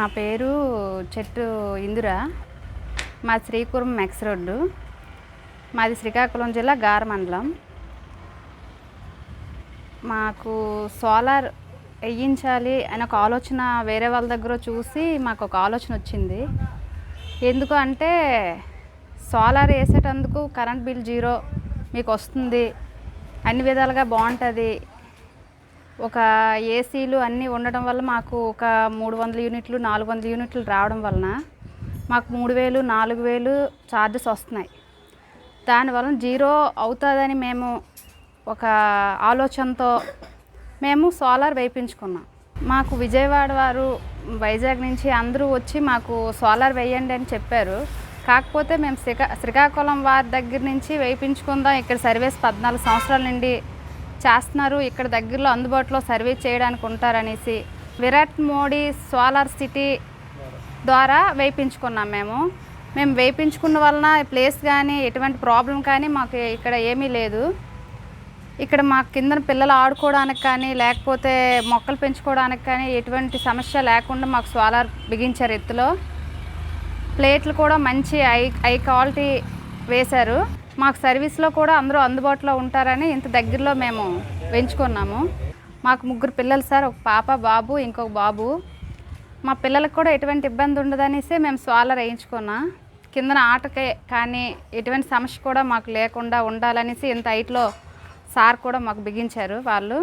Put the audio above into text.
నా పేరు చెట్టు ఇందిర. మాది శ్రీపురం మెక్స్ రోడ్డు. మాది శ్రీకాకుళం జిల్లా గార మండలం. మాకు సోలార్ వేయించాలి అని ఒక ఆలోచన వేరే వాళ్ళ దగ్గర చూసి మాకు ఒక ఆలోచన వచ్చింది. ఎందుకు అంటే సోలార్ వేసేటందుకు కరెంట్ బిల్ జీరో మీకు వస్తుంది, అన్ని విధాలుగా బాగుంటుంది. ఒక ఏసీలు అన్నీ ఉండడం వల్ల మాకు ఒక 300 యూనిట్లు 400 యూనిట్లు రావడం వలన మాకు 3000 4000 ఛార్జెస్ వస్తున్నాయి. దానివలన జీరో అవుతుందని మేము ఒక ఆలోచనతో మేము సోలార్ వేయించుకున్నాం. మాకు విజయవాడ వారు వైజాగ్ నుంచి అందరూ వచ్చి మాకు సోలార్ వేయండి అని చెప్పారు. కాకపోతే మేము శ్రీకాకుళం వారి దగ్గర నుంచి వేయించుకుందాం, ఇక్కడ సర్వీస్ 14 సంవత్సరాల నుండి చేస్తున్నారు, ఇక్కడ దగ్గరలో అందుబాటులో సర్వీస్ చేయడానికి ఉంటారనేసి విరాట్ మోడీ సోలార్ సిటీ ద్వారా వేయించుకున్నాం. మేము వేయించుకున్న వలన ప్లేస్ కానీ ఎటువంటి ప్రాబ్లం కానీ మాకు ఇక్కడ ఏమీ లేదు. ఇక్కడ మా కింద పిల్లలు ఆడుకోవడానికి కానీ లేకపోతే మొక్కలు పెంచుకోవడానికి కానీ ఎటువంటి సమస్య లేకుండా మాకు సోలార్ బిగించారు. ఎత్తులో ప్లేట్లు కూడా మంచి హై క్వాలిటీ వేశారు. మాకు సర్వీస్లో కూడా అందరూ అందుబాటులో ఉంటారని ఇంత దగ్గరలో మేము పెంచుకున్నాము. మాకు 3 పిల్లలు సార్, ఒక పాప బాబు ఇంకొక బాబు. మా పిల్లలకు కూడా ఎటువంటి ఇబ్బంది ఉండదనేసి మేము సోలార్ వేయించుకున్నాం. కిందన ఆటకే కానీ ఎటువంటి సమస్య కూడా మాకు లేకుండా ఉండాలనేసి ఇంత హైట్లో సార్ కూడా మాకు బిగించారు వాళ్ళు.